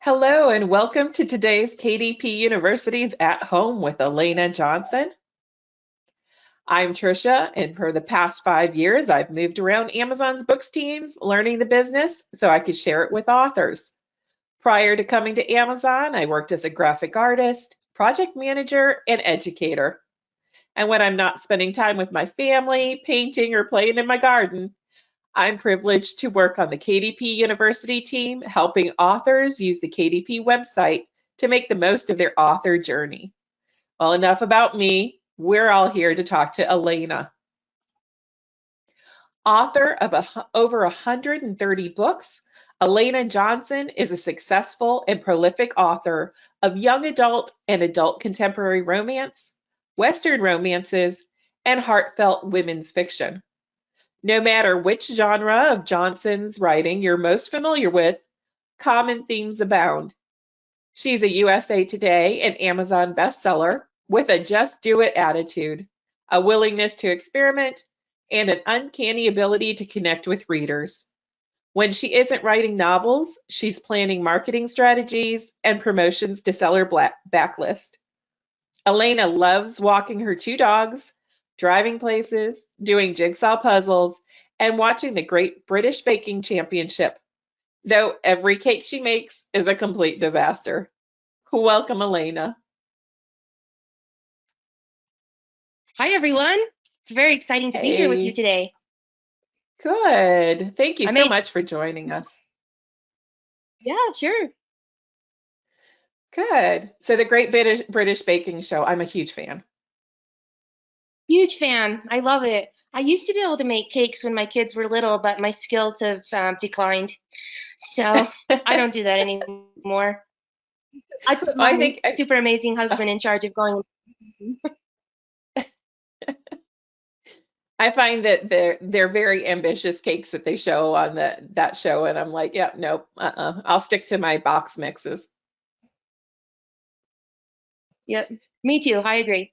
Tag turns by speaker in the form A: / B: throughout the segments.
A: Hello and welcome to today's KDP University's At Home with Elana Johnson. I'm Trisha, and for the past 5 years, I've moved around Amazon's books teams, learning the business so I could share it with authors. Prior to coming to Amazon, I worked as a graphic artist, project manager, and educator. And when I'm not spending time with my family, painting, or playing in my garden, I'm privileged to work on the KDP University team, helping authors use the KDP website to make the most of their author journey. Well, enough about me. We're all here to talk to Elana. Author of over 130 books, Elana Johnson is a successful and prolific author of young adult and adult contemporary romance, Western romances, and heartfelt women's fiction. No matter which genre of Johnson's writing you're most familiar with, common themes abound. She's a USA Today and Amazon bestseller with a just do it attitude, a willingness to experiment, and an uncanny ability to connect with readers. When she isn't writing novels, she's planning marketing strategies and promotions to sell her backlist. Elana loves walking her two dogs, driving places, doing jigsaw puzzles, and watching the Great British Baking Championship, though every cake she makes is a complete disaster. Welcome, Elana.
B: Hi, everyone. It's very exciting to be here with you
A: Hey,
B: today.
A: good. Thank you
B: I
A: so
B: made,
A: much for joining us.
B: yeah, sure.
A: Good. So the Great British Baking Show, I'm a huge fan.
B: Huge fan. I love it. I used to be able to make cakes when my kids were little, but my skills have declined. So I don't do that anymore. I put
A: I
B: my
A: think
B: super amazing husband in charge of going.
A: I find that they're very ambitious cakes that they show on that show, and I'm like, yeah, nope, I'll stick to my box mixes.
B: Yep, me too. I agree.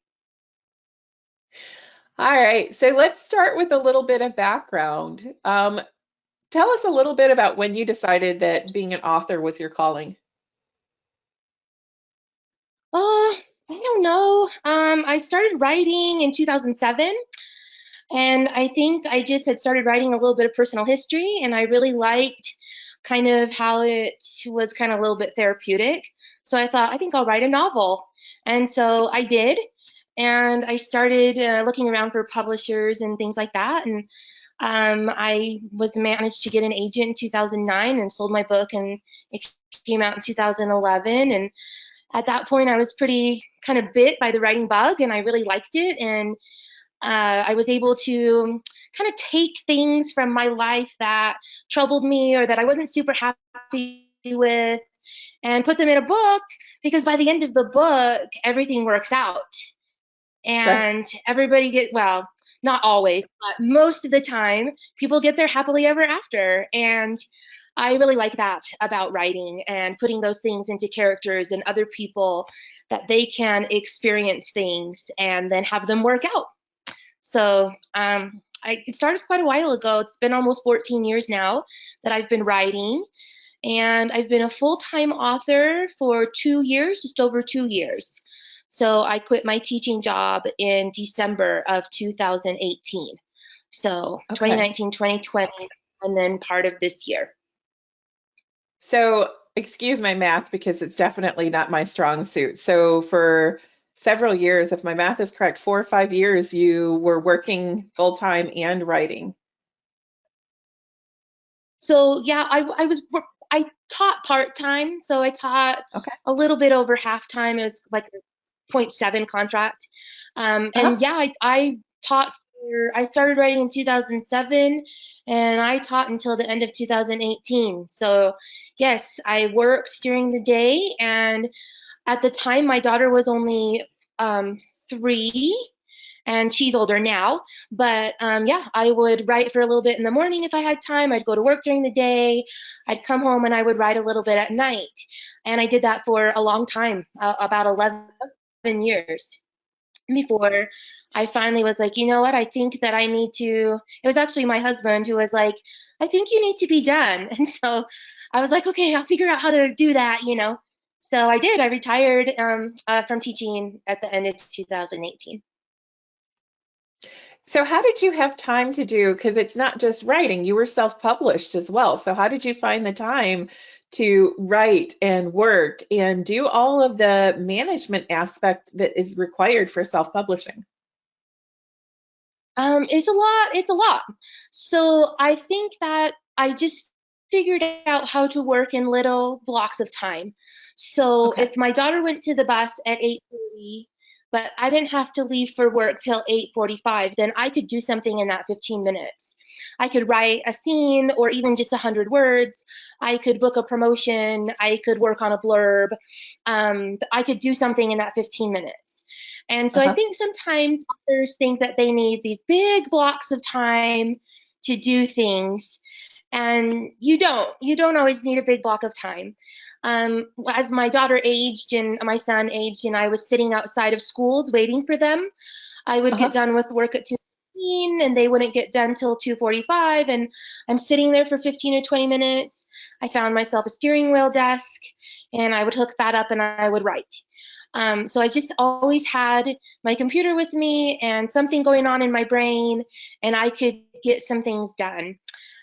A: All right, so let's start with a little bit of background. Tell us a little bit about when you decided that being an author was your calling.
B: Uh, I don't know. I started writing in 2007. And I think I just had started writing a little bit of personal history, and I really liked kind of how it was kind of a little bit therapeutic. So I thought, I think I'll write a novel. And so I did. And I started looking around for publishers and things like that. And I was managed to get an agent in 2009 and sold my book, and it came out in 2011. And at that point, I was pretty kind of bit by the writing bug, and I really liked it. And I was able to kind of take things from my life that troubled me or that I wasn't super happy with and put them in a book, because by the end of the book, everything works out.
A: Right.
B: And everybody well, not always, but most of the time, people get their happily ever after. And I really like that about writing and putting those things into characters and other people, that they can experience things and then have them work out. So it started quite a while ago. It's been almost 14 years now that I've been writing, and I've been a full-time author for 2 years, just over 2 years. So I quit my teaching job in December of 2018. So
A: Okay.
B: 2019, 2020, and then part of this year.
A: So, excuse my math because it's definitely not my strong suit. So, for several years, if my math is correct, 4 or 5 years, you were working full time and writing.
B: So yeah, I taught part-time, so I taught
A: Okay.
B: a little bit over half-time. It was like a point 0.7 contract.
A: Uh-huh.
B: And yeah, I taught I started writing in 2007, and I taught until the end of 2018. So yes, I worked during the day, and at the time my daughter was only 3, and she's older now. But yeah, I would write for a little bit in the morning if I had time. I'd go to work during the day. I'd come home and I would write a little bit at night. And I did that for a long time, about 11 years, before I finally was like, you know what? I think that I need to. It was actually my husband who was like, I think you need to be done. And so I was like, okay, I'll figure out how to do that, So I did. I retired from teaching at the end of 2018.
A: So how did you have time to do, because it's not just writing, you were self-published as well. So how did you find the time to write and work and do all of the management aspect that is required for self-publishing?
B: It's a lot. It's a lot. So I think that I just figured out how to work in little blocks of time. So
A: Okay.
B: if my daughter went to the bus at 8:30, but I didn't have to leave for work till 8:45, then I could do something in that 15 minutes. I could write a scene or even just 100 words. I could book a promotion. I could work on a blurb. I could do something in that 15 minutes. And so I
A: Uh-huh.
B: think sometimes authors think that they need these big blocks of time to do things, and you don't. You don't always need a big block of time. As my daughter aged and my son aged, and I was sitting outside of schools waiting for them, I would get
A: Uh-huh.
B: done with work at 2:15, and they wouldn't get done till 2:45, and I'm sitting there for 15 or 20 minutes. I found myself a steering wheel desk, and I would hook that up and I would write. So I just always had my computer with me and something going on in my brain, and I could get some things done.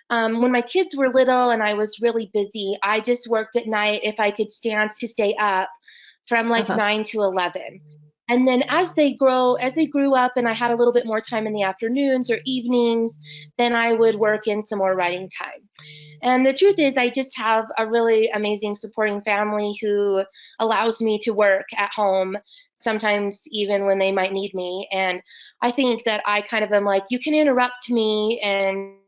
B: When my kids were little and I was really busy, I just worked at night if I could stand to stay up from like
A: Uh-huh.
B: 9 to 11. And then as they grew up and I had a little bit more time in the afternoons or evenings, then I would work in some more writing time. And the truth is, I just have a really amazing supporting family who allows me to work at home, sometimes even when they might need me. And I think that I kind of am like, you can interrupt me and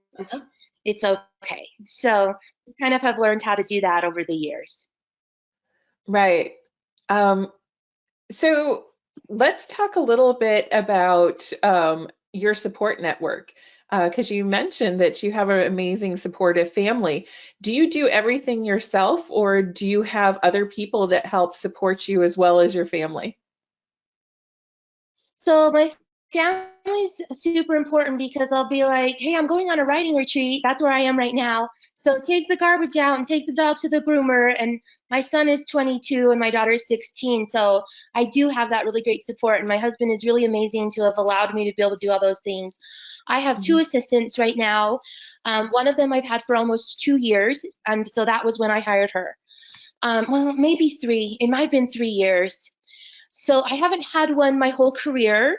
B: it's okay. So I kind of have learned how to do that over the years.
A: Right. Um, so let's talk a little bit about your support network, because you mentioned that you have an amazing supportive family. Do you do everything yourself, or do you have other people that help support you as well as your family?
B: So my family's super important because I'll be like, hey, I'm going on a writing retreat. That's where I am right now. So take the garbage out and take the dog to the groomer. And my son is 22 and my daughter is 16. So I do have that really great support. And my husband is really amazing to have allowed me to be able to do all those things. I have two
A: Mhm.
B: assistants right now. One of them I've had for almost 2 years. And so that was when I hired her. Well, maybe three. It might have been 3 years. So I haven't had one my whole career.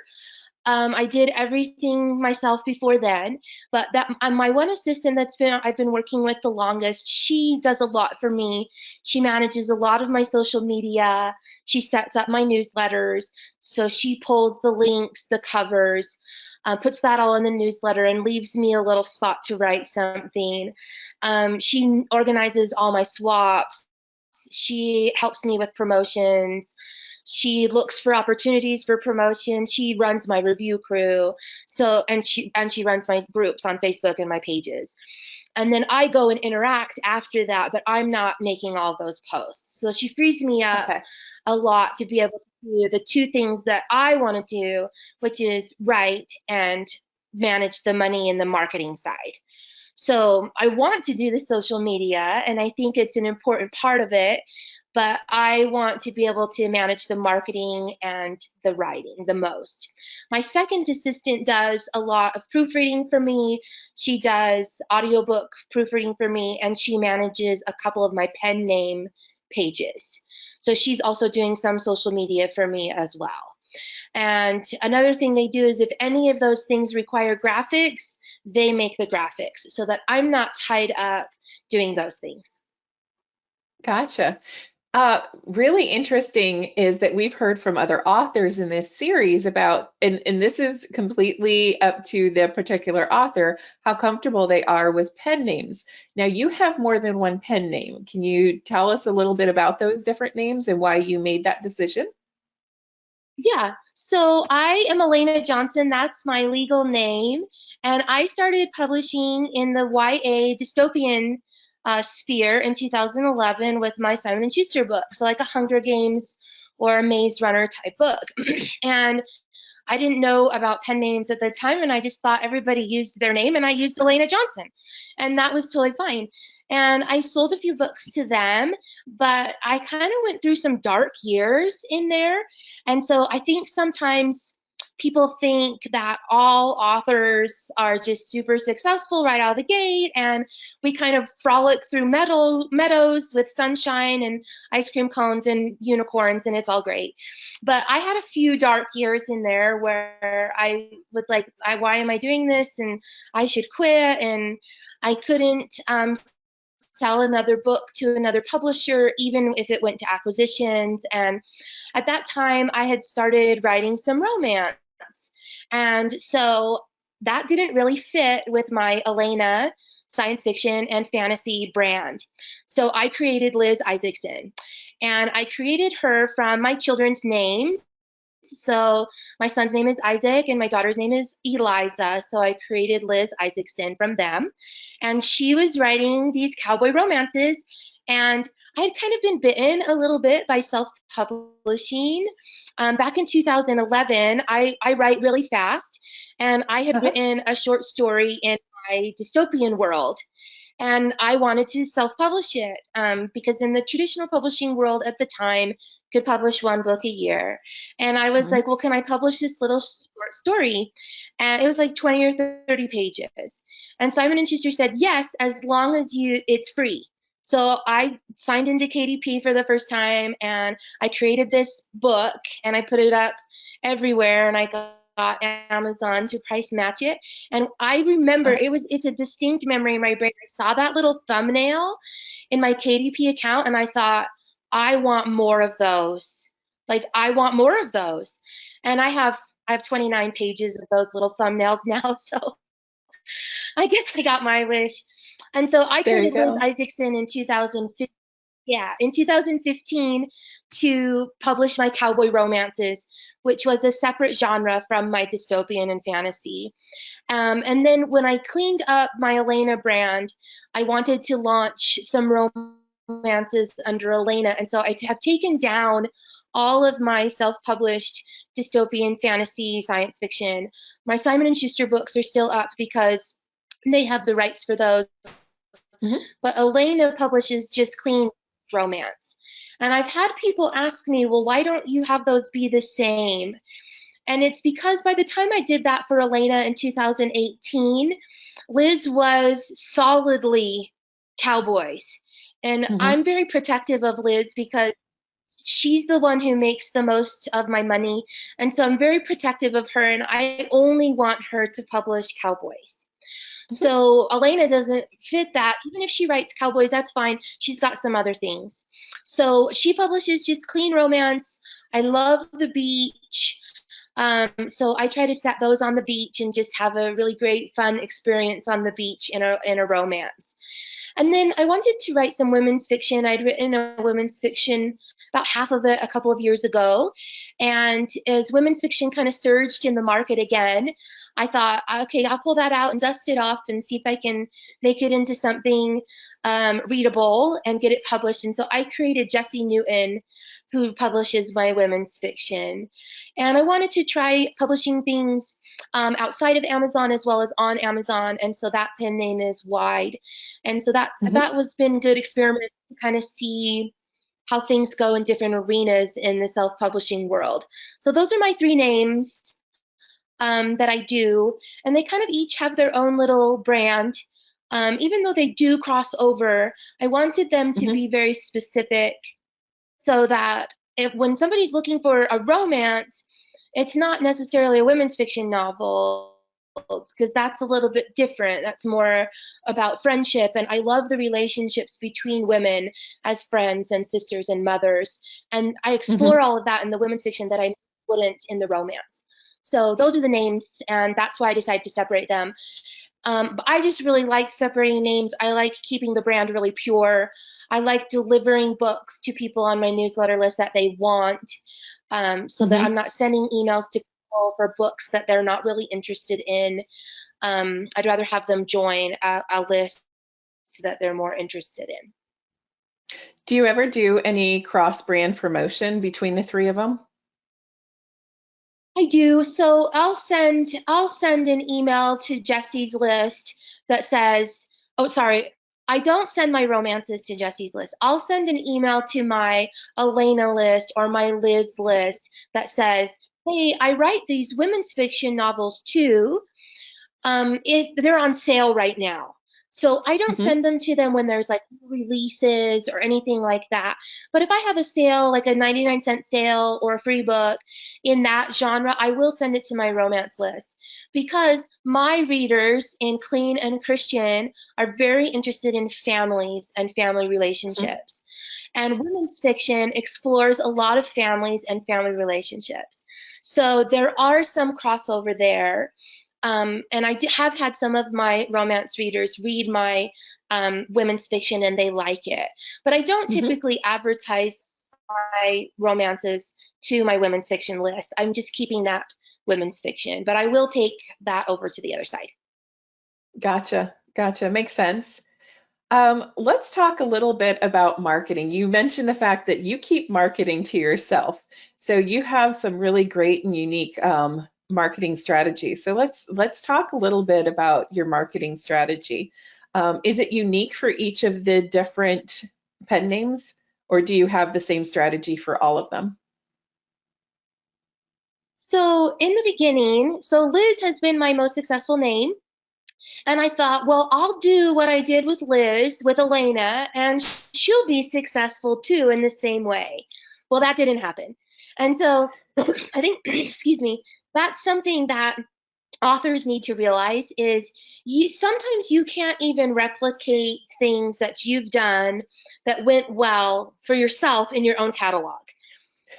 B: I did everything myself before then, but that my one assistant I've been working with the longest. She does a lot for me. She manages a lot of my social media. She sets up my newsletters. So she pulls the links, the covers, puts that all in the newsletter, and leaves me a little spot to write something. She organizes all my swaps. She helps me with promotions. She looks for opportunities for promotion. She runs my review crew. So and she runs my groups on Facebook and my pages. And then I go and interact after that, but I'm not making all those posts. So she frees me up
A: Okay.
B: a lot to be able to do the two things that I want to do, which is write and manage the money and the marketing side. So I want to do the social media, and I think it's an important part of it, but I want to be able to manage the marketing and the writing the most. My second assistant does a lot of proofreading for me. She does audiobook proofreading for me, and she manages a couple of my pen name pages. So she's also doing some social media for me as well. And another thing they do is if any of those things require graphics, they make the graphics so that I'm not tied up doing those things.
A: Gotcha. Really interesting is that we've heard from other authors in this series about, and this is completely up to the particular author, how comfortable they are with pen names. Now, you have more than one pen name. Can you tell us a little bit about those different names and why you made that decision?
B: Yeah, so I am Elana Johnson. That's my legal name. And I started publishing in the YA dystopian sphere in 2011 with my Simon & Schuster book, so like a Hunger Games or a Maze Runner type book. And I didn't know about pen names at the time, and I just thought everybody used their name, and I used Elana Johnson, and that was totally fine. and I sold a few books to them, but I kind of went through some dark years in there. And so I think sometimes people think that all authors are just super successful right out of the gate, and we kind of frolic through meadows with sunshine and ice cream cones and unicorns, and it's all great. But I had a few dark years in there where I was like, why am I doing this? And I should quit. And I couldn't sell another book to another publisher, even if it went to acquisitions. And at that time, I had started writing some romance. And so that didn't really fit with my Elana science fiction and fantasy brand. So I created Liz Isaacson. And I created her from my children's names. So my son's name is Isaac and my daughter's name is Eliza. So I created Liz Isaacson from them. And she was writing these cowboy romances. And I had kind of been bitten a little bit by self-publishing. Back in 2011, I write really fast. And I had written a short story in my dystopian world. And I wanted to self-publish it because in the traditional publishing world at the time, could publish one book a year. And I was like, well, can I publish this little short story? And it was like 20 or 30 pages. And Simon & Schuster said, yes, as long as it's free. So I signed into KDP for the first time, and I created this book, and I put it up everywhere, and I got Amazon to price match it. And I remember it's a distinct memory in my brain. I saw that little thumbnail in my KDP account, and I thought, I want more of those. Like, I want more of those. And I have 29 pages of those little thumbnails now, so I guess I got my wish. And so I created Liz Isaacson in 2015. Yeah, in 2015 to publish my cowboy romances, which was a separate genre from my dystopian and fantasy. And then when I cleaned up my Elana brand, I wanted to launch some romances under Elana. And so I have taken down all of my self-published dystopian, fantasy, science fiction. My Simon & Schuster books are still up because they have the rights for those. But Elana publishes just clean romance. And I've had people ask me, well, why don't you have those be the same? And it's because by the time I did that for Elana in 2018, Liz was solidly cowboys. And I'm very protective of Liz because she's the one who makes the most of my money. And so I'm very protective of her, and I only want her to publish cowboys. So Elana doesn't fit that. Even if she writes cowboys, that's fine. She's got some other things. So she publishes just clean romance. I love the beach. So I try to set those on the beach and just have a really great, fun experience on the beach in a romance. And then I wanted to write some women's fiction. I'd written a women's fiction, about half of it, a couple of years ago. And as women's fiction kind of surged in the market again, I thought, okay, I'll pull that out and dust it off and see if I can make it into something readable and get it published. And so I created Jessie Newton, who publishes my women's fiction. And I wanted to try publishing things outside of Amazon as well as on Amazon. And so that pen name is Wide. And so that was been good experiment to kind of see how things go in different arenas in the self-publishing world. So those are my three names that I do, and they kind of each have their own little brand. Even though they do cross over, I wanted them to be very specific so that when somebody's looking for a romance, it's not necessarily a women's fiction novel, because that's a little bit different. That's more about friendship, and I love the relationships between women as friends and sisters and mothers, and I explore all of that in the women's fiction that I wouldn't in the romance. So those are the names, and that's why I decided to separate them. But I just really like separating names. I like keeping the brand really pure. I like delivering books to people on my newsletter list that they want, so that I'm not sending emails to people for books that they're not really interested in. I'd rather have them join a list that they're more interested in.
A: Do you ever do any cross-brand promotion between the three of them?
B: I do. So I'll send an email to Jessie's list that says, oh, sorry, I don't send my romances to Jesse's list. I'll send an email to my Elena list or my Liz list that says, hey, I write these women's fiction novels too. If they're on sale right now. So I don't
A: Hmm.
B: send them to them when there's like releases or anything like that. But if I have a sale, like a 99-cent sale or a free book in that genre, I will send it to my romance list because my readers in Clean and Christian are very interested in families and family relationships. And women's fiction explores a lot of families and family relationships. So there are some crossover there. And have had some of my romance readers read my women's fiction and they like it. But I don't
A: Hmm.
B: typically advertise my romances to my women's fiction list. I'm just keeping that women's fiction, but I will take that over to the other side.
A: Gotcha. Gotcha. Makes sense. Let's talk a little bit about marketing. You mentioned the fact that you keep marketing to yourself. So you have some really great and unique marketing strategies. So let's talk a little bit about your marketing strategy. Is it unique for each of the different pen names, or do you have the same strategy for all of them?
B: So in the beginning, so Liz has been my most successful name. And I thought, well, I'll do what I did with Liz, with Elena, and she'll be successful too in the same way. Well, that didn't happen. And so I think, excuse me, that's something that authors need to realize is sometimes you can't even replicate things that you've done that went well for yourself in your own catalog.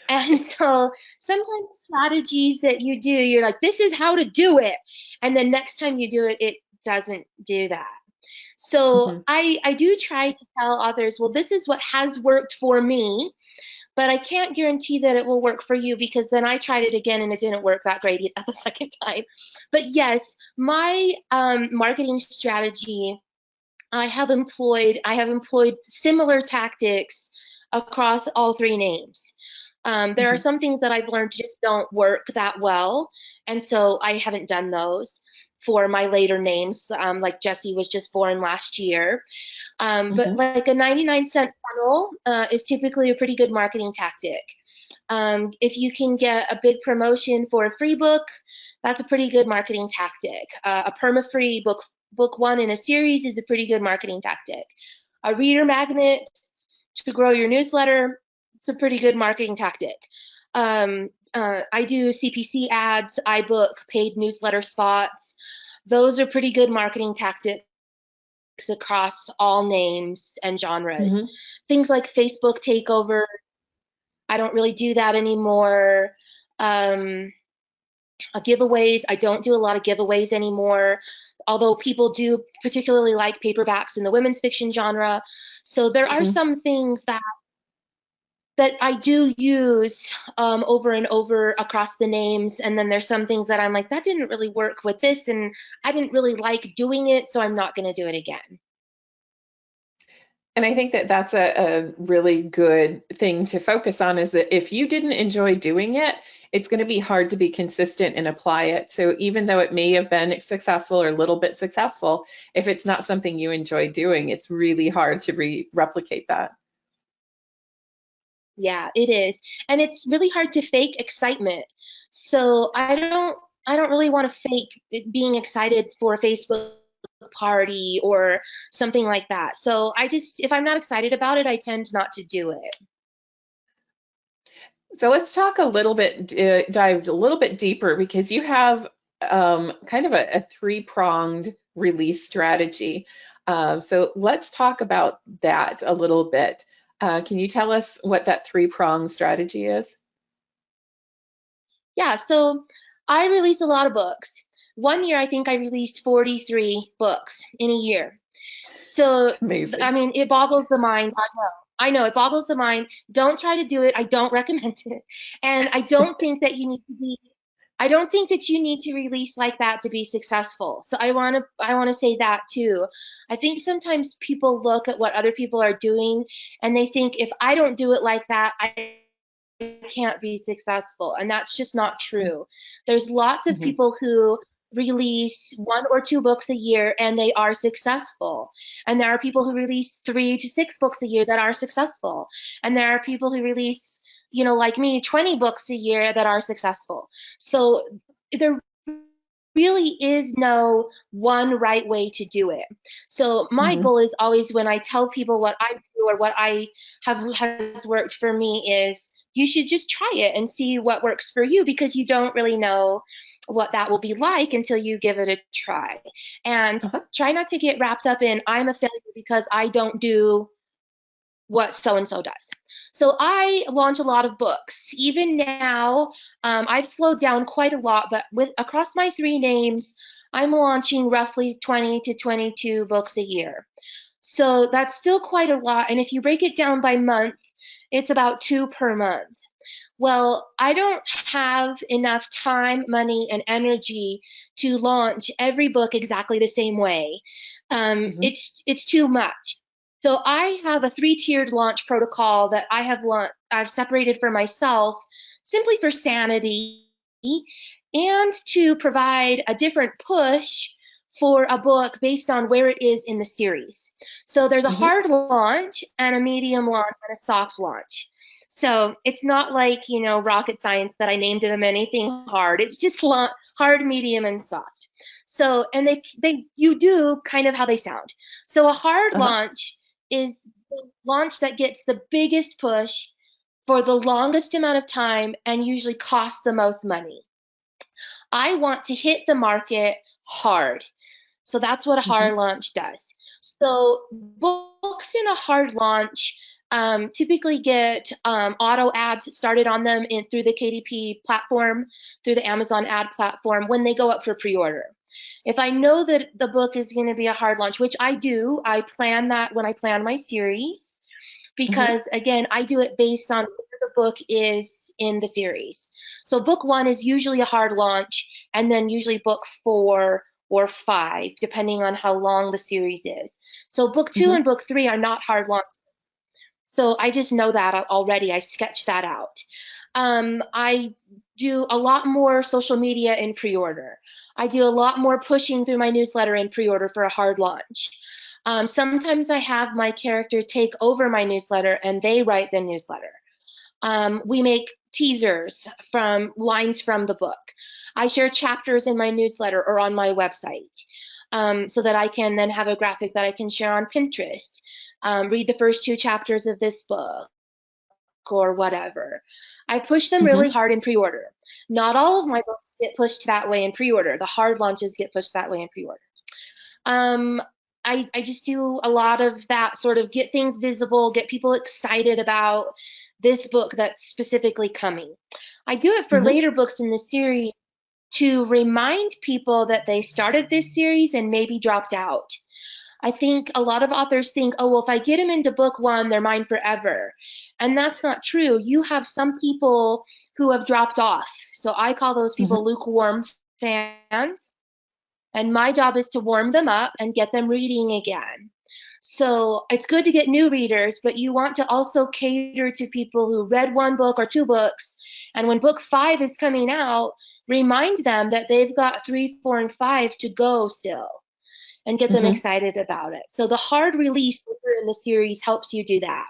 B: And so sometimes strategies that you do, you're like, this is how to do it. And then next time you do it, it doesn't do that. So
A: Hmm.
B: I do try to tell others, well, this is what has worked for me, but I can't guarantee that it will work for you because then I tried it again and it didn't work that great at the second time. But yes, my marketing strategy, I have employed similar tactics across all three names. There are
A: Hmm.
B: some things that I've learned just don't work that well, and so I haven't done those for my later names. Like Jesse was just born last year. But
A: Hmm.
B: like a 99-cent funnel is typically a pretty good marketing tactic. If you can get a big promotion for a free book, that's a pretty good marketing tactic. A perma-free book one in a series is a pretty good marketing tactic. A reader magnet to grow your newsletter, it's a pretty good marketing tactic. I do CPC ads, iBook, paid newsletter spots. Those are pretty good marketing tactics across all names and genres.
A: Hmm.
B: Things like Facebook takeover, I don't really do that anymore. Um, Giveaways, I don't do a lot of giveaways anymore, although people do particularly like paperbacks in the women's fiction genre. So there are
A: Hmm.
B: some things that I do use over and over across the names, and then there's some things that I'm like, that didn't really work with this, and I didn't really like doing it, so I'm not going to do it again.
A: And I think that that's a really good thing to focus on is that if you didn't enjoy doing it, it's going to be hard to be consistent and apply it. So even though it may have been successful or a little bit successful, if it's not something you enjoy doing, it's really hard to replicate that.
B: Yeah, it is. And it's really hard to fake excitement. So I don't really want to fake being excited for a Facebook party or something like that. So I just if I'm not excited about it, I tend not to do it.
A: So let's talk a little bit, dive a little bit deeper because you have kind of a three-pronged release strategy. So let's talk about that a little bit. Can you tell us what that three-pronged strategy is?
B: Yeah, so I release a lot of books. One year I think I released 43 books in a year. So
A: It's amazing.
B: I mean, it boggles the mind. I know. I know it boggles the mind. Don't try to do it. I don't recommend it. And I don't think that you need to release like that to be successful. So I want to say that too. I think sometimes people look at what other people are doing and they think if I don't do it like that, I can't be successful. And that's just not true. There's lots of
A: Mhm.
B: people who release 1 or 2 books a year and they are successful. And there are people who release 3 to 6 books a year that are successful. And there are people who release, like me, 20 books a year that are successful. So there really is no one right way to do it. So my
A: Mhm.
B: goal is always, when I tell people what I do or what I have has worked for me, is you should just try it and see what works for you, because you don't really know what that will be like until you give it a try. And
A: Uh-huh.
B: try not to get wrapped up in, I'm a failure because I don't do what so and so does. So I launch a lot of books. Even now, I've slowed down quite a lot, but with across my 3 names, I'm launching roughly 20 to 22 books a year. So that's still quite a lot. And if you break it down by month, it's about 2 per month. Well, I don't have enough time, money, and energy to launch every book exactly the same way.
A: Mhm.
B: It's too much. So I have a 3-tiered launch protocol that I've separated for myself, simply for sanity and to provide a different push for a book based on where it is in the series. So there's a
A: Mhm.
B: hard launch and a medium launch and a soft launch. So it's not like, rocket science that I named them anything hard. It's just hard, medium, and soft. So, and you do kind of how they sound. So a hard
A: Uh-huh.
B: launch is the launch that gets the biggest push for the longest amount of time and usually costs the most money. I want to hit the market hard. So that's what a
A: Mhm.
B: hard launch does. So books in a hard launch typically get auto ads started on them through the KDP platform, through the Amazon ad platform when they go up for pre-order. If I know that the book is going to be a hard launch, which I do, I plan that when I plan my series,
A: Mhm.
B: because again, I do it based on where the book is in the series. So book 1 is usually a hard launch, and then usually book 4 or 5, depending on how long the series is. So book 2
A: Mhm.
B: and book 3 are not hard launch. So I just know that already. I sketched that out. I do a lot more social media in pre-order. I do a lot more pushing through my newsletter in pre-order for a hard launch. Sometimes I have my character take over my newsletter and they write the newsletter. We make teasers from lines from the book. I share chapters in my newsletter or on my website, so that I can then have a graphic that I can share on Pinterest. Read the first 2 chapters of this book or whatever. I push them really
A: Mhm.
B: hard in pre-order. Not all of my books get pushed that way in pre-order. The hard launches get pushed that way in pre-order. Um, I just do a lot of that, sort of get things visible, get people excited about this book that's specifically coming. I do it for
A: Mhm.
B: later books in the series to remind people that they started this series and maybe dropped out. I think a lot of authors think, oh, well, if I get them into book 1, they're mine forever. And that's not true. You have some people who have dropped off. So I call those
A: Mhm.
B: people lukewarm fans. And my job is to warm them up and get them reading again. So it's good to get new readers, but you want to also cater to people who read 1 book or 2 books. And when book 5 is coming out, remind them that they've got 3, 4, and 5 to go still, and get them
A: Mhm.
B: excited about it. So the hard release in the series helps you do that.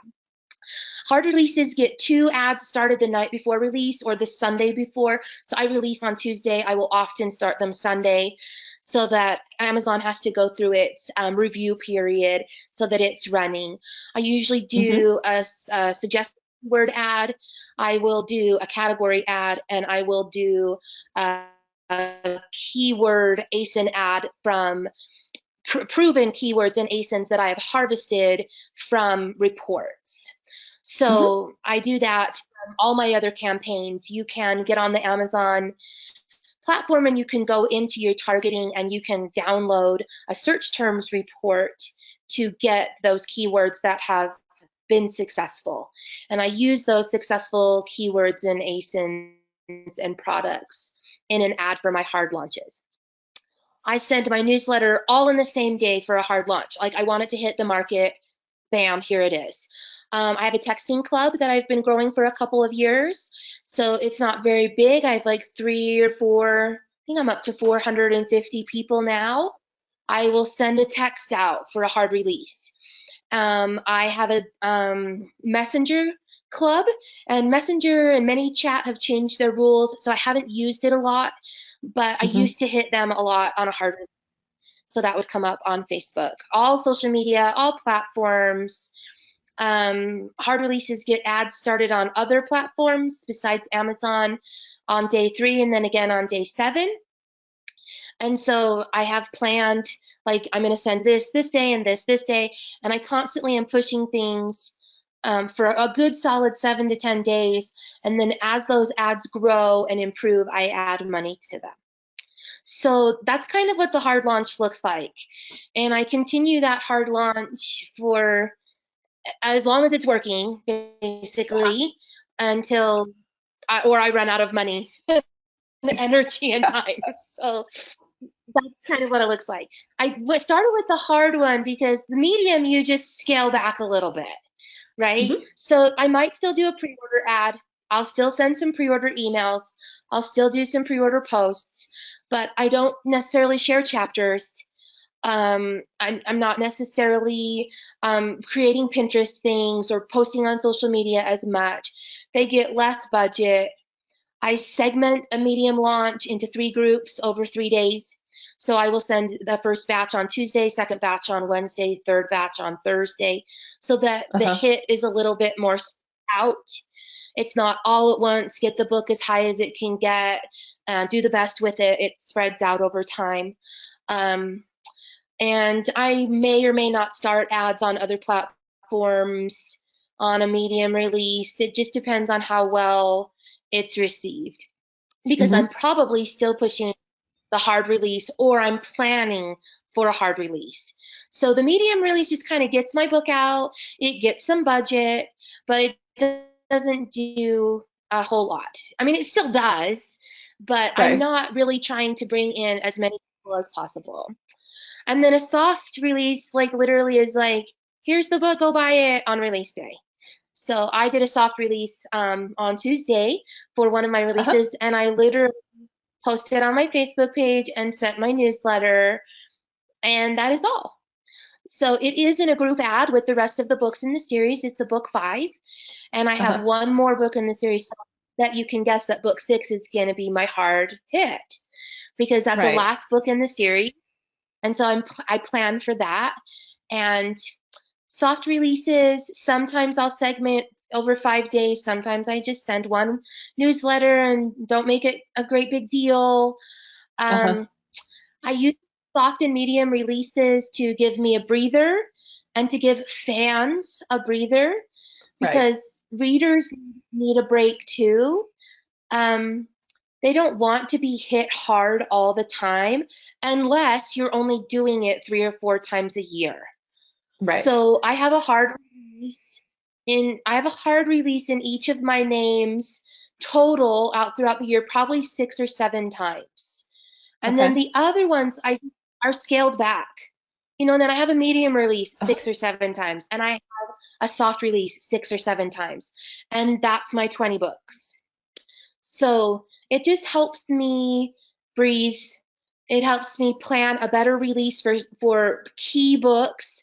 B: Hard releases get 2 ads started the night before release or the Sunday before. So I release on Tuesday. I will often start them Sunday, so that Amazon has to go through its review period so that it's running. I usually
A: Mhm.
B: do a suggested word ad. I will do a category ad, and I will do a keyword ASIN ad from proven keywords and ASINs that I have harvested from reports.
A: Mhm.
B: So I do that from all my other campaigns. You can get on the Amazon platform and you can go into your targeting and you can download a search terms report to get those keywords that have been successful. And I use those successful keywords and ASINs and products in an ad for my hard launches. I send my newsletter all in the same day for a hard launch. Like, I want it to hit the market. Bam, here it is. I have a texting club that I've been growing for a couple of years. So it's not very big. I have like 3 or 4 think I'm up to 450 people now, I will send a text out for a hard release. I have a Messenger club, and Messenger and ManyChat have changed their rules, so I haven't used it a lot, but I
A: Hmm.
B: used to hit them a lot on a hard release. So that would come up on Facebook, all social media, all platforms. Hard releases get ads started on other platforms besides Amazon on day 3 and then again on day 7. And so I have planned, like, I'm going to send this day and this day, and I constantly am pushing things for a good solid 7 to 10 days. And then as those ads grow and improve, I add money to them. So that's kind of what the hard launch looks like. And I continue that hard launch for as long as it's working, basically, until I run out of money, energy, and
A: Gotcha.
B: time. So that's kind of what it looks like. I started with the hard one because the medium, you just scale back a little bit, right?
A: Hmm.
B: So I might still do a pre-order ad. I'll still send some pre-order emails. I'll still do some pre-order posts, but I don't necessarily share chapters. I'm not necessarily creating Pinterest things or posting on social media as much. They get less budget. I segment a medium launch into 3 groups over 3 days. So I will send the first batch on Tuesday, second batch on Wednesday, third batch on Thursday, so that the
A: Uh-huh.
B: hit is a little bit more out. It's not all at once, get the book as high as it can get, do the best with it. It spreads out over time. Um, and I may or may not start ads on other platforms on a medium release. It just depends on how well it's received, because I'm
A: Hmm.
B: probably still pushing the hard release, or I'm planning for a hard release. So the medium release just kind of gets my book out, it gets some budget, but it doesn't do a whole lot. I mean, it still does, but I'm
A: Right.
B: not really trying to bring in as many people as possible. And then a soft release, like, literally is like, here's the book, go buy it on release day. So I did a soft release on Tuesday for one of my
A: Uh-huh.
B: releases, and I literally posted on my Facebook page and sent my newsletter, and that is all. So it is in a group ad with the rest of the books in the series. It's a book 5, and I have
A: Uh-huh.
B: one more book in the series, so that you can guess that book 6 is going to be my hard hit, because that's the
A: Right.
B: last book in the series. And so I plan for that. And soft releases, sometimes I'll segment over 5 days. Sometimes I just send one newsletter and don't make it a great big deal.
A: Uh-huh.
B: Um, I use soft and medium releases to give me a breather and to give fans a breather,
A: Right.
B: because readers need a break too. Um, they don't want to be hit hard all the time unless you're only doing it 3 or 4 times a year.
A: Right.
B: So I have a hard release in each of my names total out throughout the year, probably 6 or 7 times. And then
A: Okay.
B: the other ones I are scaled back. And then I have a medium release
A: Uh-huh.
B: 6 or 7 times, and I have a soft release 6 or 7 times. And that's my 20 books. So it just helps me breathe. It helps me plan a better release for key books.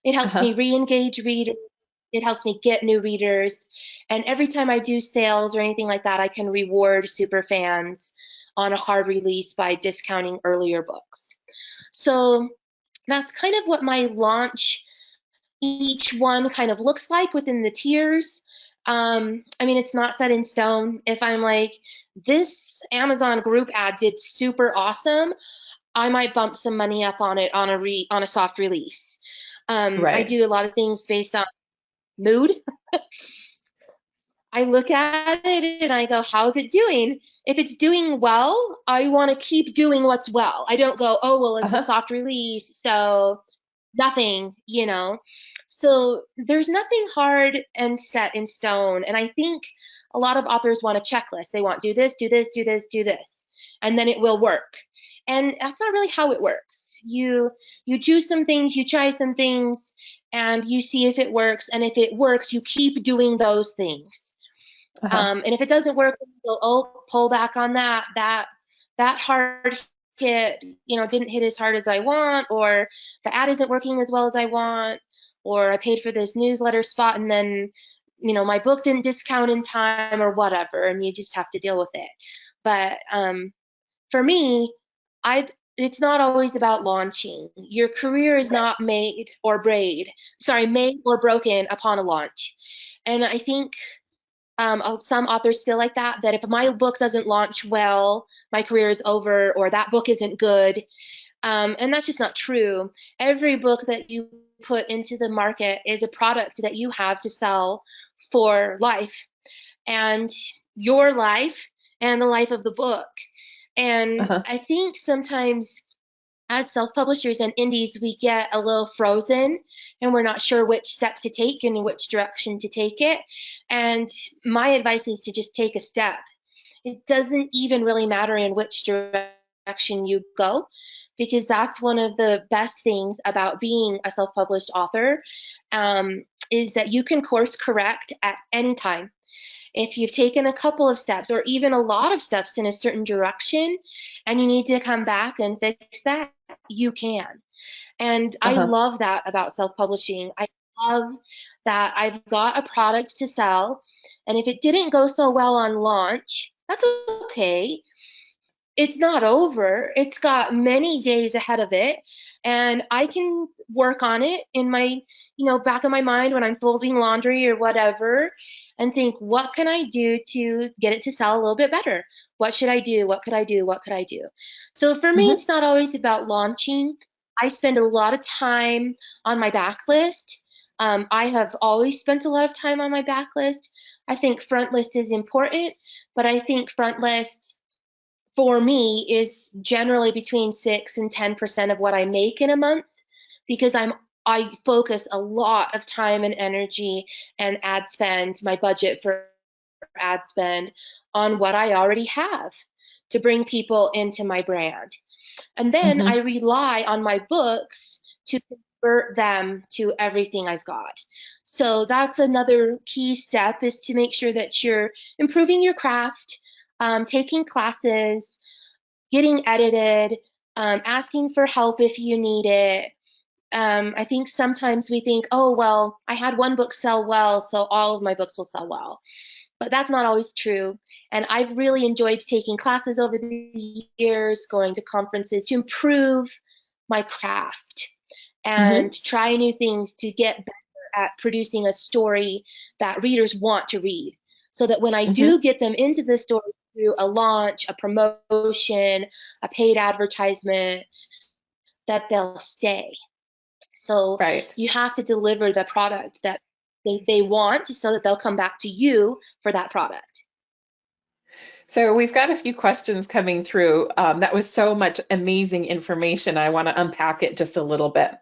B: It helps
A: Uh-huh.
B: me re-engage readers. It helps me get new readers. And every time I do sales or anything like that, I can reward super fans on a hard release by discounting earlier books. So that's kind of what my launch, each one kind of looks like within the tiers. I mean, it's not set in stone. If I'm like, this Amazon group ad did super awesome, I might bump some money up on it on a soft release. I
A: Right.
B: do a lot of things based on mood. I look at it and I go, how's it doing? If it's doing well, I want to keep doing what's well. I don't go, oh, well, it's a
A: Uh-huh.
B: soft release, so nothing. So there's nothing hard and set in stone. And I think a lot of authors want a checklist. They want do this, do this, do this, do this, and then it will work. And that's not really how it works. You choose some things, you try some things, and you see if it works. And if it works, you keep doing those things.
A: Uh-huh.
B: And if it doesn't work, you'll pull back on that. that hard hit, didn't hit as hard as I want, or the ad isn't working as well as I want, or I paid for this newsletter spot and then, my book didn't discount in time or whatever, and you just have to deal with it. But for me, it's not always about launching. Your career is not made or broken upon a launch. And I think some authors feel like that if my book doesn't launch well, my career is over, or that book isn't good. And that's just not true. Every book that you put into the market is a product that you have to sell for life, and your life and the life of the book. And I think sometimes as self-publishers and indies, we get a little frozen and we're not sure which step to take and in which direction to take it. And my advice is to just take a step. It doesn't even really matter in which direction you go, because that's one of the best things about being a self-published author, is that you can course correct at any time. If you've taken a couple of steps or even a lot of steps in a certain direction and you need to come back and fix that, you can. And I love that about self-publishing. I love that I've got a product to sell, and if it didn't go so well on launch, that's okay. It's not over. It's got many days ahead of it, and I can work on it in my, back of my mind when I'm folding laundry or whatever, and think, what can I do to get it to sell a little bit better? What should I do? What could I do? What could I do? So for me, it's not always about launching. I spend a lot of time on my backlist. I have always spent a lot of time on my backlist. I think front list is important, but I think front list for me is generally between 6 and 10% of what I make in a month, because I focus a lot of time and energy and ad spend, my budget for ad spend, on what I already have to bring people into my brand. And then I rely on my books to convert them to everything I've got. So that's another key step, is to make sure that you're improving your craft, taking classes, getting edited, asking for help if you need it. I think sometimes we think, oh, well, I had one book sell well, so all of my books will sell well. But that's not always true. And I've really enjoyed taking classes over the years, going to conferences to improve my craft and try new things to get better at producing a story that readers want to read, so that when I do get them into the story through a launch, a promotion, a paid advertisement, that they'll stay. So you have to deliver the product that they want, so that they'll come back to you for that product.
A: So we've got a few questions coming through. That was so much amazing information. I want to unpack it just a little bit.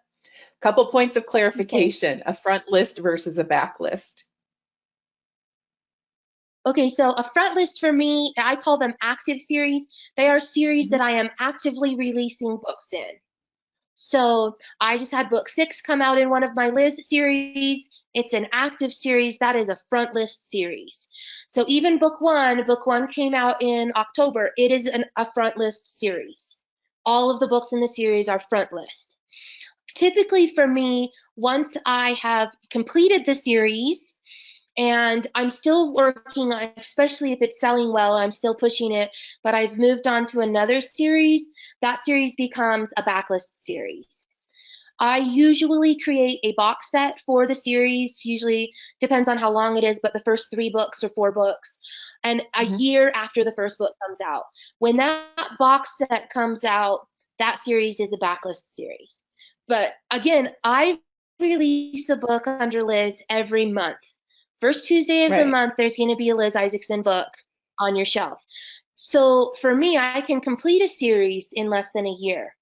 A: Couple points of clarification: a front list versus a back list.
B: Okay, so a front list for me, I call them active series. They are series that I am actively releasing books in. So I just had book 6 come out in one of my Liz series. It's an active series. That is a front list series. So even book one came out in October. It is a front list series. All of the books in the series are front list. Typically for me, once I have completed the series, and I'm still working on, especially if it's selling well, I'm still pushing it, but I've moved on to another series, that series becomes a backlist series. I usually create a box set for the series, usually depends on how long it is, but the first 3 books or 4 books, and a year after the first book comes out. When that box set comes out, that series is a backlist series. But again, I release a book under Liz every month. First Tuesday of the month, there's going to be a Liz Isaacson book on your shelf. So for me, I can complete a series in less than a year.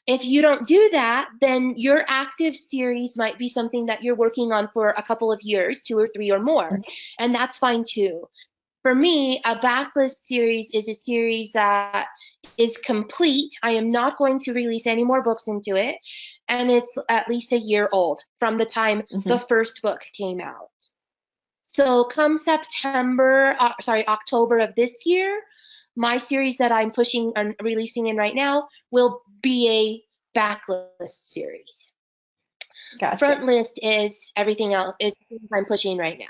B: If you don't do that, then your active series might be something that you're working on for a couple of years, 2 or 3 or more, and that's fine too. For me, a backlist series is a series that is complete. I am not going to release any more books into it, and it's at least a year old from the time the first book came out. So come October of this year, my series that I'm pushing and releasing in right now will be a backlist series.
A: Gotcha.
B: Front list is everything else, is things I'm pushing right now.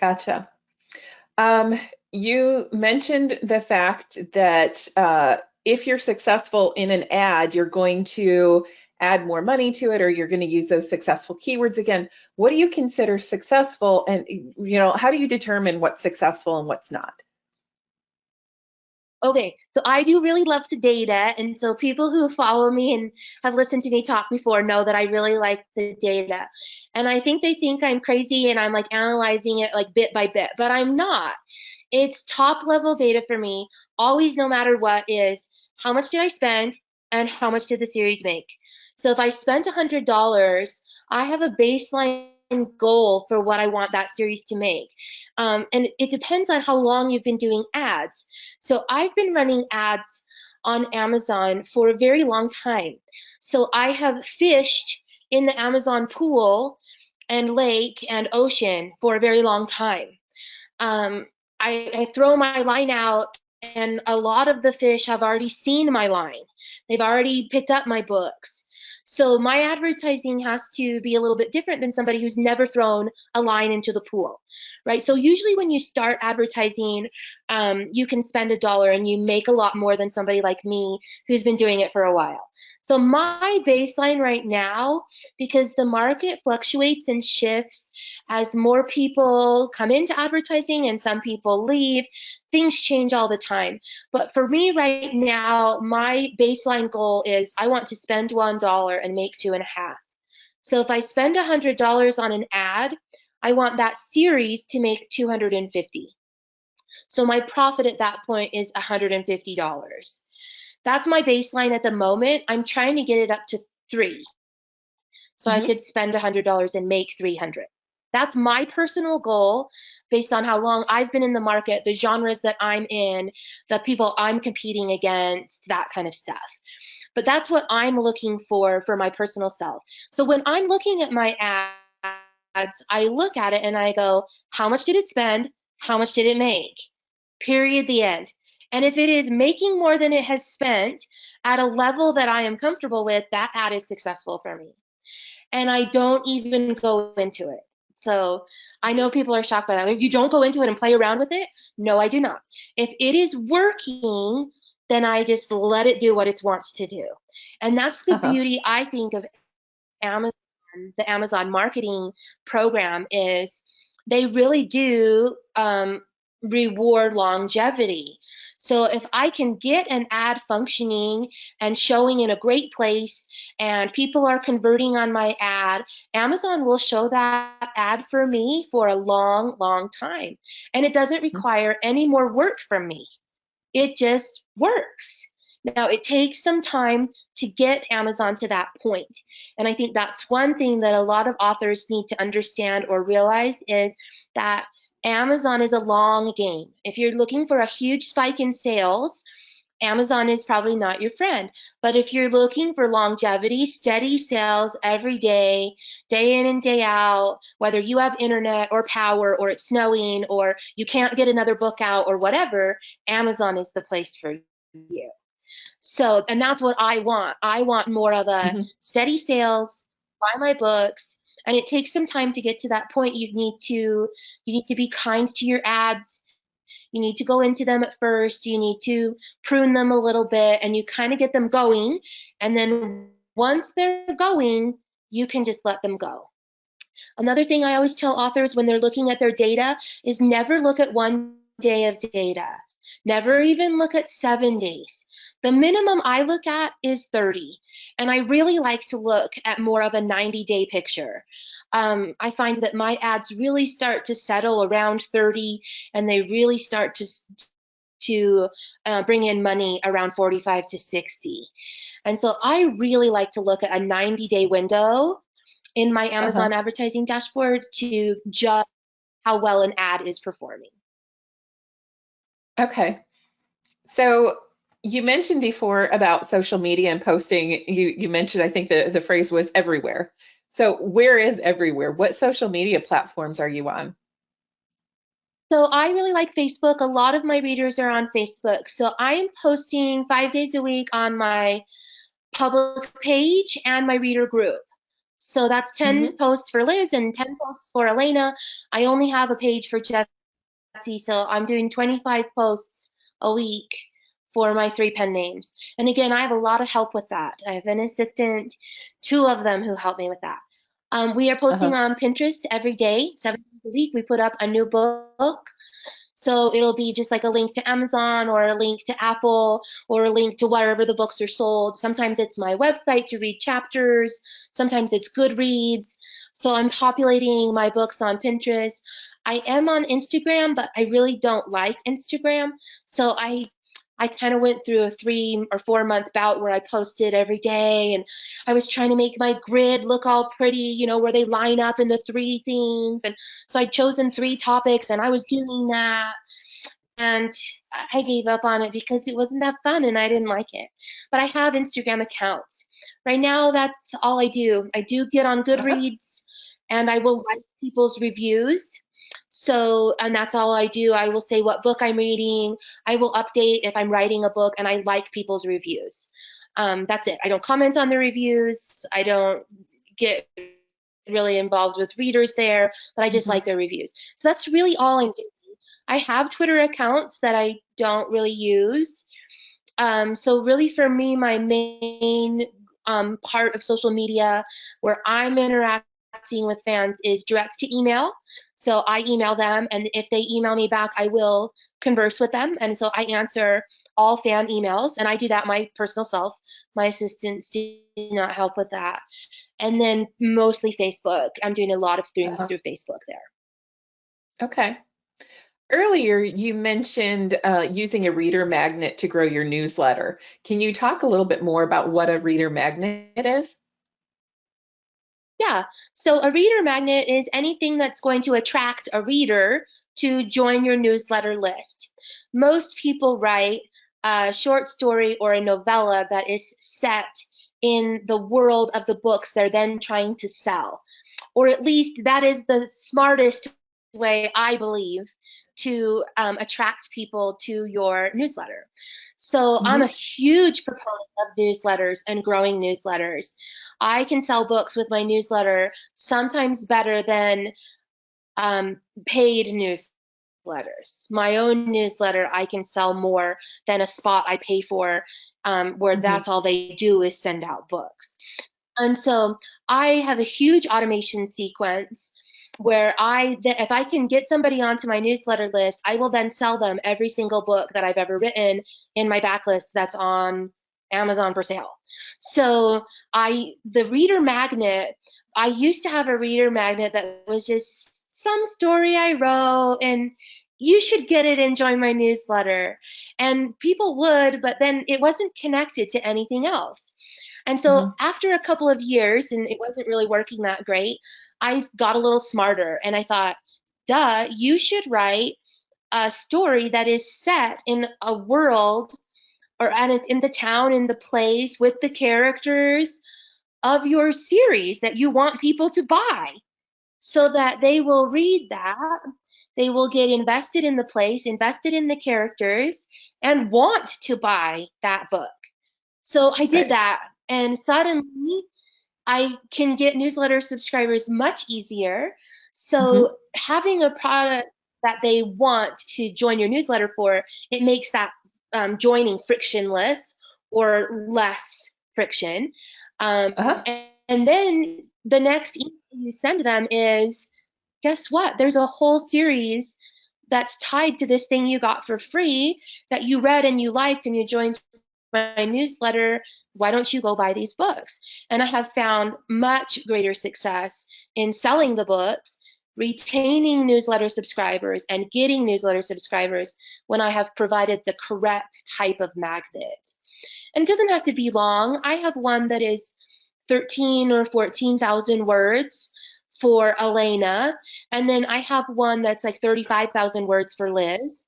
A: Gotcha. You mentioned the fact that if you're successful in an ad, you're going to add more money to it, or you're going to use those successful keywords again. What do you consider successful, and how do you determine what's successful and what's not?
B: Okay, so I do really love the data, and so people who follow me and have listened to me talk before know that I really like the data. And I think they think I'm crazy and I'm like analyzing it like bit by bit, but I'm not. It's top level data for me, always, no matter what, is how much did I spend and how much did the series make. So if I spent $100, I have a baseline goal for what I want that series to make. And it depends on how long you've been doing ads. So I've been running ads on Amazon for a very long time. So I have fished in the Amazon pool and lake and ocean for a very long time. I throw my line out, and a lot of the fish have already seen my line. They've already picked up my books. So my advertising has to be a little bit different than somebody who's never thrown a line into the pool, right? So usually when you start advertising, you can spend $1 and you make a lot more than somebody like me who's been doing it for a while. So my baseline right now, because the market fluctuates and shifts as more people come into advertising and some people leave, things change all the time. But for me right now, my baseline goal is I want to spend $1 and make 2.5. So if I spend $100 on an ad, I want that series to make $250. So my profit at that point is $150. That's my baseline at the moment. I'm trying to get it up to 3. So I could spend $100 and make 300. That's my personal goal based on how long I've been in the market, the genres that I'm in, the people I'm competing against, that kind of stuff. But that's what I'm looking for my personal self. So when I'm looking at my ads, I look at it and I go, how much did it spend? How much did it make? Period, the end. And if it is making more than it has spent at a level that I am comfortable with, that ad is successful for me. And I don't even go into it. So I know people are shocked by that. You don't go into it and play around with it? No, I do not. If it is working, then I just let it do what it wants to do. And that's the beauty, I think, of Amazon, the Amazon marketing program, is they really do reward longevity. So if I can get an ad functioning and showing in a great place and people are converting on my ad, Amazon will show that ad for me for a long, long time. And it doesn't require any more work from me. It just works. Now, it takes some time to get Amazon to that point. And I think that's one thing that a lot of authors need to understand or realize, is that Amazon is a long game. If you're looking for a huge spike in sales, Amazon is probably not your friend. But if you're looking for longevity, steady sales every day, day in and day out, whether you have internet or power or it's snowing or you can't get another book out or whatever, Amazon is the place for you. So, and that's what I want. I want more of a steady sales, buy my books, and it takes some time to get to that point. You need to be kind to your ads. You need to go into them at first. You need to prune them a little bit, and you kind of get them going. And then once they're going, you can just let them go. Another thing I always tell authors when they're looking at their data is never look at one day of data. Never even look at 7 days. The minimum I look at is 30, and I really like to look at more of a 90-day picture. I find that my ads really start to settle around 30, and they really start to bring in money around 45 to 60. And so I really like to look at a 90-day window in my Amazon advertising dashboard to judge how well an ad is performing.
A: Okay. So you mentioned before about social media and posting. You mentioned, I think the phrase was everywhere. So where is everywhere? What social media platforms are you on?
B: So I really like Facebook. A lot of my readers are on Facebook. So I'm posting 5 days a week on my public page and my reader group. So that's 10
A: Hmm.
B: posts for Liz and 10 posts for Elena. I only have a page for Jesse, so I'm doing 25 posts a week for my 3 pen names. And again, I have a lot of help with that. I have an assistant, 2 of them who help me with that. We are posting
A: Uh-huh.
B: on Pinterest every day, 7 days a week. We put up a new book. So it'll be just like a link to Amazon or a link to Apple or a link to wherever the books are sold. Sometimes it's my website to read chapters. Sometimes it's Goodreads. So I'm populating my books on Pinterest. I am on Instagram, but I really don't like Instagram. So I kind of went through a 3 or 4 month bout where I posted every day and I was trying to make my grid look all pretty, where they line up in the 3 things. And so I'd chosen 3 topics and I was doing that. And I gave up on it because it wasn't that fun and I didn't like it. But I have Instagram accounts. Right now, that's all I do. I do get on
A: Uh-huh.
B: Goodreads and I will like people's reviews. So, and that's all I do. I will say what book I'm reading. I will update if I'm writing a book and I like people's reviews. That's it. I don't comment on the reviews. I don't get really involved with readers there, but I just
A: Hmm.
B: like their reviews. So that's really all I'm doing. I have Twitter accounts that I don't really use. So really for me, my main part of social media where I'm interacting with fans is direct to email. So I email them, and if they email me back, I will converse with them. And so I answer all fan emails, and I do that my personal self. My assistants do not help with that. And then mostly Facebook. I'm doing a lot of things
A: Uh-huh.
B: through Facebook there.
A: Okay. Earlier, you mentioned using a reader magnet to grow your newsletter. Can you talk a little bit more about what a reader magnet is?
B: Yeah, so a reader magnet is anything that's going to attract a reader to join your newsletter list. Most people write a short story or a novella that is set in the world of the books they're then trying to sell. Or at least that is the smartest way, I believe, to attract people to your newsletter. So I'm a
A: Hmm.
B: huge proponent of newsletters and growing newsletters. I can sell books with my newsletter sometimes better than paid newsletters. My own newsletter, I can sell more than a spot I pay for, where
A: Hmm.
B: that's all they do is send out books. And so I have a huge automation sequence where if I can get somebody onto my newsletter list, I will then sell them every single book that I've ever written in my backlist that's on Amazon for sale. So the reader magnet, I used to have a reader magnet that was just some story I wrote and you should get it and join my newsletter. And people would, but then it wasn't connected to anything else. And so
A: Hmm.
B: after a couple of years, and it wasn't really working that great, I got a little smarter and I thought, duh, you should write a story that is set in a world or in the town, in the place with the characters of your series that you want people to buy so that they will read that. They will get invested in the place, invested in the characters, and want to buy that book. So I did
A: Right.
B: that, and suddenly I can get newsletter subscribers much easier.
A: Hmm.
B: So having a product that they want to join your newsletter for, it makes that joining frictionless or less friction.
A: Uh-huh.
B: And then the next email you send them is, guess what? There's a whole series that's tied to this thing you got for free that you read and you liked and you joined my newsletter. Why don't you go buy these books? And I have found much greater success in selling the books, retaining newsletter subscribers, and getting newsletter subscribers when I have provided the correct type of magnet. And it doesn't have to be long. I have one that is 13 or 14,000 words for Elena, and then I have one that's like 35,000 words for Liz.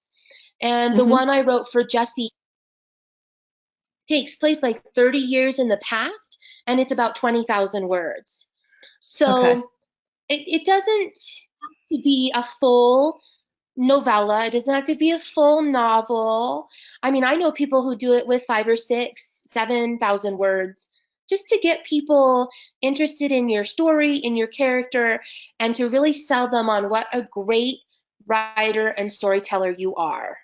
B: And the
A: Hmm.
B: one I wrote for Jesse takes place like 30 years in the past, and it's about 20,000 words.
A: Okay.
B: So it doesn't have to be a full novella. It doesn't have to be a full novel. I mean, I know people who do it with 5 or 6, 7,000 words, just to get people interested in your story, in your character, and to really sell them on what a great writer and storyteller you are.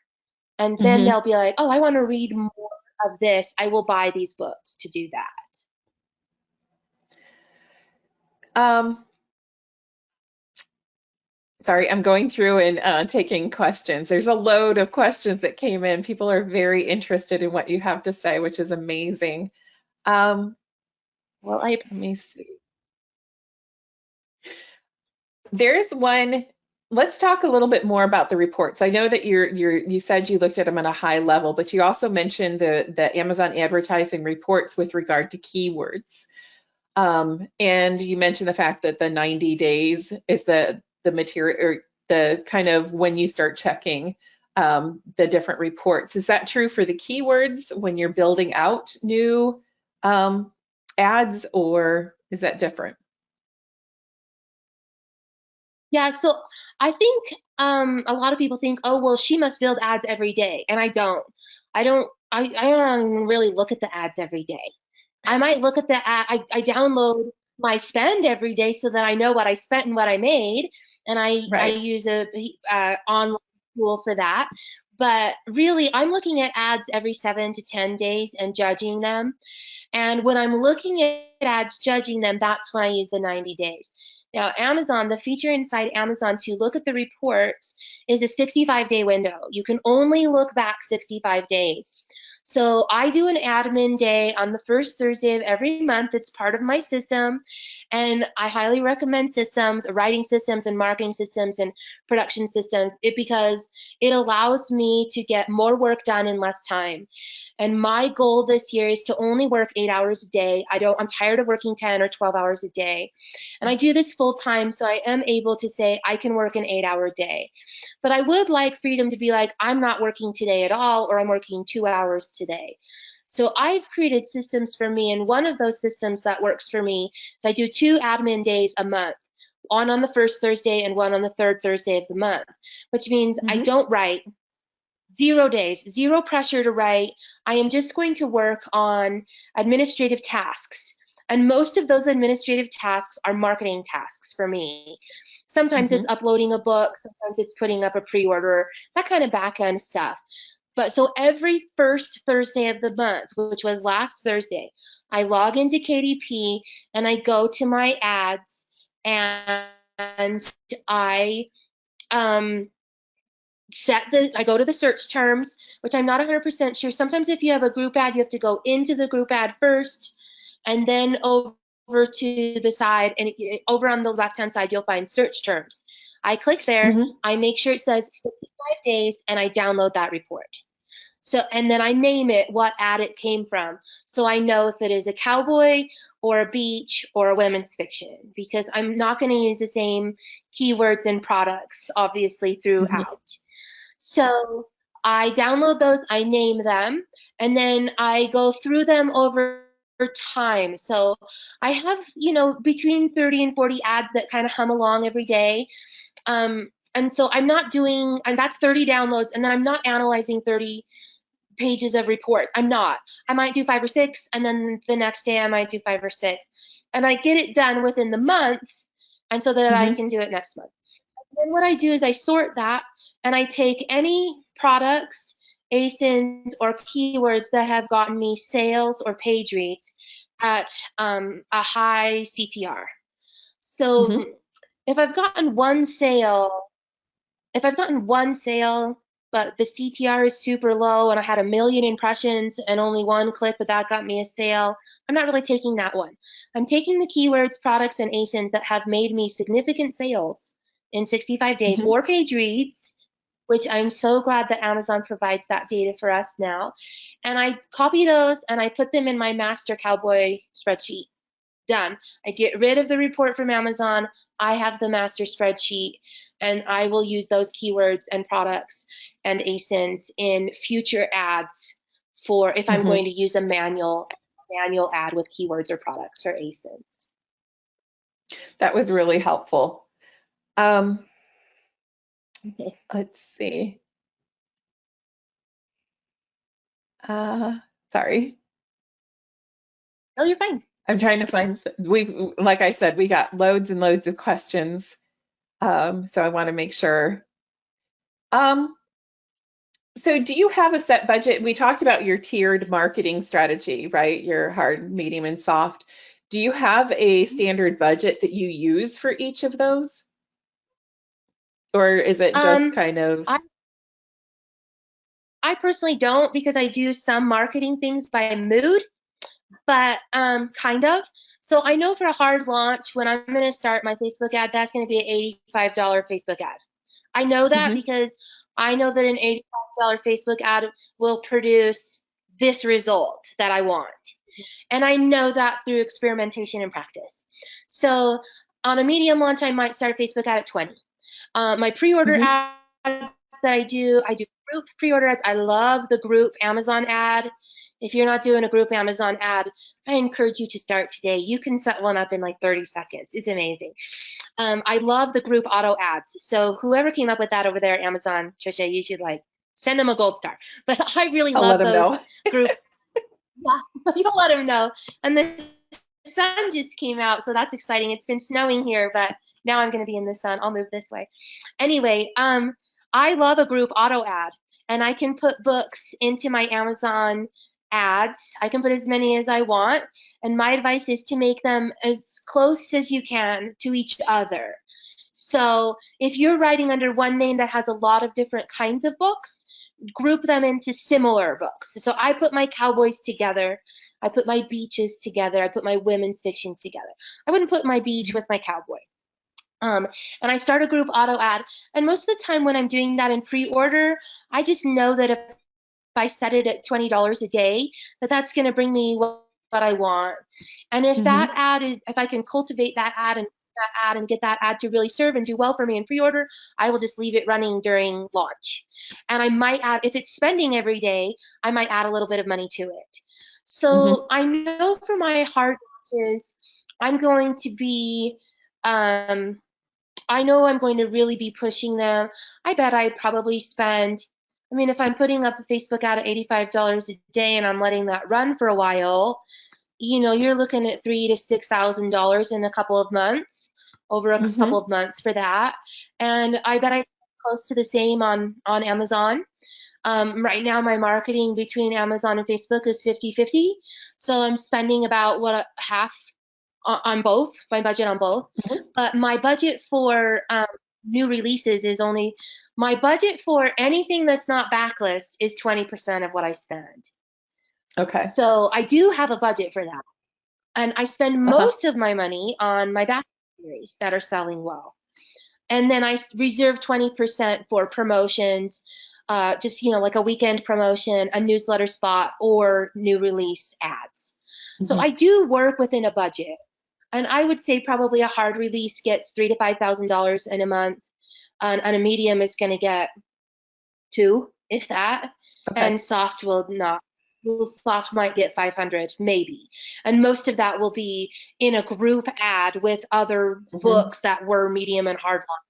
B: And then
A: Hmm.
B: they'll be like, oh, I want to read more of this. I will buy these books to do that.
A: Um, Sorry, I'm going through and taking questions. There's a load of questions that came in. People are very interested in what you have to say, which is amazing. Um,
B: Well, I
A: Let me see. There's one. Let's talk a little bit more about the reports. I know that you said you looked at them at a high level, but you also mentioned the Amazon advertising reports with regard to keywords. And you mentioned the fact that the 90 days is the material or the kind of when you start checking the different reports. Is that true for the keywords when you're building out new ads, or is that different?
B: Yeah, so I think a lot of people think, oh, well, she must build ads every day, and I don't. I don't even really look at the ads every day. I might look at the ad. I download my spend every day so that I know what I spent and what I made, and I
A: Right.
B: use a online tool for that. But really, I'm looking at ads every 7 to 10 days and judging them. And when I'm looking at ads, judging them, that's when I use the 90 days. Now, Amazon, the feature inside Amazon to look at the reports is a 65-day window. You can only look back 65 days. So I do an admin day on the first Thursday of every month. It's part of my system. And I highly recommend systems, writing systems and marketing systems and production systems, because it allows me to get more work done in less time. And my goal this year is to only work 8 hours a day. I'm tired of working 10 or 12 hours a day. And I do this full time, so I am able to say I can work an 8 hour day. But I would like freedom to be like, I'm not working today at all, or I'm working 2 hours today. So I've created systems for me, and one of those systems that works for me is I do 2 admin days a month, one on the first Thursday and one on the third Thursday of the month, which means I
A: Hmm.
B: don't write. 0 days, zero pressure to write. I am just going to work on administrative tasks. And most of those administrative tasks are marketing tasks for me. Sometimes it's
A: Hmm.
B: uploading a book, sometimes it's putting up a pre order, that kind of back end stuff. But so every first Thursday of the month, which was last Thursday, I log into KDP and I go to my ads, and I um, I go to the search terms, which I'm not 100% sure. Sometimes if you have a group ad, you have to go into the group ad first and then over to the side, and over on the left-hand side, you'll find search terms. I click there,
A: Hmm.
B: I make sure it says 65 days, and I download that report. So, and then I name it what ad it came from. So I know if it is a cowboy or a beach or a women's fiction, because I'm not going to use the same keywords and products, obviously,
A: Hmm.
B: throughout. So I download those, I name them, and then I go through them over time. So I have, between 30 and 40 ads that kind of hum along every day. And so I'm not doing, and that's 30 downloads, and then I'm not analyzing 30 pages of reports. I'm not. I might do 5 or 6, and then the next day I might do 5 or 6. And I get it done within the month, and so that I
A: Hmm.
B: can do it next month. Then what I do is I sort that, and I take any products, ASINs, or keywords that have gotten me sales or page reads at a high CTR. So
A: Hmm.
B: if I've gotten one sale, if I've gotten one sale, but the CTR is super low and I had 1 million impressions and only one click, but that got me a sale, I'm not really taking that one. I'm taking the keywords, products, and ASINs that have made me significant sales in 65 days
A: Hmm.
B: or page reads, which I'm so glad that Amazon provides that data for us now. And I copy those and I put them in my master cowboy spreadsheet. Done. I get rid of the report from Amazon. I have the master spreadsheet, and I will use those keywords and products and ASINs in future ads for if I'm
A: Hmm.
B: going to use a manual ad with keywords or products or ASINs.
A: That was really helpful. Um, Let's see. Sorry.
B: Oh, you're fine.
A: I'm trying to find, like I said, we got loads and loads of questions. So I want to make sure. Um, so do you have a set budget? We talked about your tiered marketing strategy, right? Your hard, medium, and soft. Do you have a standard budget that you use for each of those? Or is it just
B: Um,
A: kind of,
B: I I personally don't, because I do some marketing things by mood, but kind of. So I know for a hard launch, when I'm going to start my Facebook ad, that's going to be an $85 Facebook ad. I know that
A: Mhm,
B: because I know that an $85 Facebook ad will produce this result that I want. And I know that through experimentation and practice. So on a medium launch, I might start a Facebook ad at 20. My pre-order
A: mhm.
B: ads that I do group pre-order ads. I love the group Amazon ad. If you're not doing a group Amazon ad, I encourage you to start today. You can set one up in like 30 seconds. It's amazing. I love the group auto ads. So whoever came up with that over there at Amazon, Trisha, you should like send them a gold star. But I really
A: I'll let
B: love
A: them know.
B: those group. Yeah, you'll let them know. And the sun just came out, so that's exciting. It's been snowing here, but now I'm going to be in the sun. I'll move this way. Anyway, I love a group auto ad, and I can put books into my Amazon ads. I can put as many as I want, and my advice is to make them as close as you can to each other. So if you're writing under one name that has a lot of different kinds of books, group them into similar books. So I put my cowboys together. I put my beaches together. I put my women's fiction together. I wouldn't put my beach with my cowboy. Um, and I start a group auto ad. And most of the time when I'm doing that in pre-order, I just know that if I set it at $20 a day, that's going to bring me what I want. And if that
A: Mhm.
B: ad is, if I can cultivate that ad and get that ad to really serve and do well for me in pre-order, I will just leave it running during launch. And I might add, if it's spending every day, I might add a little bit of money to it.
A: Mhm.
B: So I know for my hard launches, I'm going to be, um, I know I'm going to really be pushing them. I bet I probably spend, I mean, if I'm putting up a Facebook ad at $85 a day and I'm letting that run for a while, you're looking at $3,000 to $6,000 in a couple of months, over a couple
A: Mhm.
B: of months for that. And I bet I close to the same on Amazon. Right now, my marketing between Amazon and Facebook is 50-50. So I'm spending about what half on both, my budget on both.
A: Mhm.
B: But my budget for new releases is only, my budget for anything that's not backlist is 20% of what I spend.
A: Okay.
B: So I do have a budget for that. And I spend
A: Uh-huh.
B: most of my money on my backlist series that are selling well. And then I reserve 20% for promotions, just, like a weekend promotion, a newsletter spot, or new release ads. So
A: Mhm.
B: I do work within a budget. And I would say probably a hard release gets $3,000 to $5,000 in a month, and a medium is going to get two, if that,
A: Okay.
B: and soft will not. Well, soft might get 500, maybe, and most of that will be in a group ad with other
A: Mhm.
B: books that were medium and hard launch.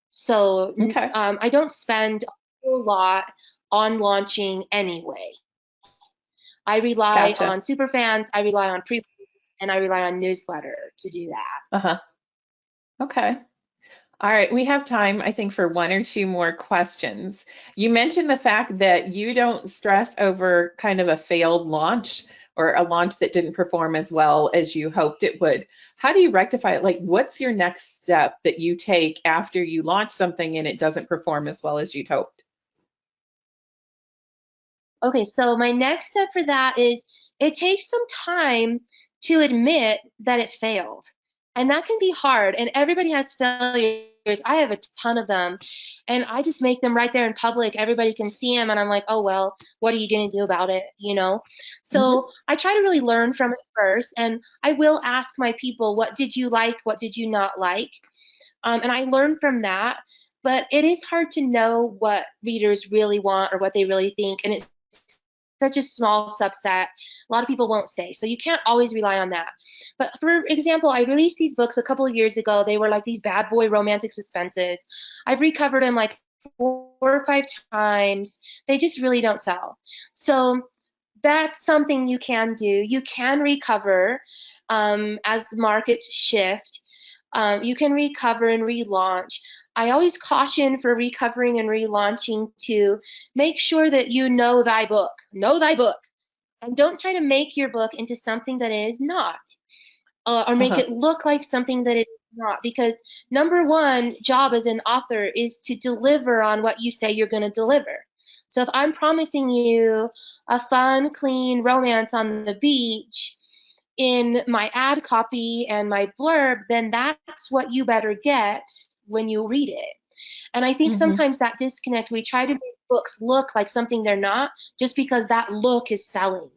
B: So
A: Okay.
B: I don't spend a whole lot on launching anyway. I rely
A: Gotcha.
B: on superfans, I rely on pre, and I rely on newsletter to do that.
A: Uh-huh. Okay. All right. We have time, I think, for one or two more questions. You mentioned the fact that you don't stress over kind of a failed launch or a launch that didn't perform as well as you hoped it would. How do you rectify it? Like, what's your next step that you take after you launch something and it doesn't perform as well as you'd hoped?
B: Okay, so my next step for that is it takes some time to admit that it failed. And that can be hard. And everybody has failures. I have a ton of them. And I just make them right there in public. Everybody can see them. And I'm like, oh, well, what are you going to do about it?
A: Hmm.
B: So I try to really learn from it first. And I will ask my people, what did you like? What did you not like? And I learn from that. But it is hard to know what readers really want or what they really think. And it's such a small subset. A lot of people won't say. So you can't always rely on that. But for example, I released these books a couple of years ago. They were like these bad boy romantic suspenses. I've recovered them like 4 or 5 times. They just really don't sell. So that's something you can do. You can recover as markets shift. You can recover and relaunch. I always caution for recovering and relaunching to make sure that you know thy book. Know thy book. And don't try to make your book into something that it is not, or make it look like something that it is not. Because number one job as an author is to deliver on what you say you're going to deliver. So if I'm promising you a fun, clean romance on the beach in my ad copy and my blurb, then that's what you better get when you read it. And I think sometimes that disconnect, we try to make books look like something they're not just because that look is selling.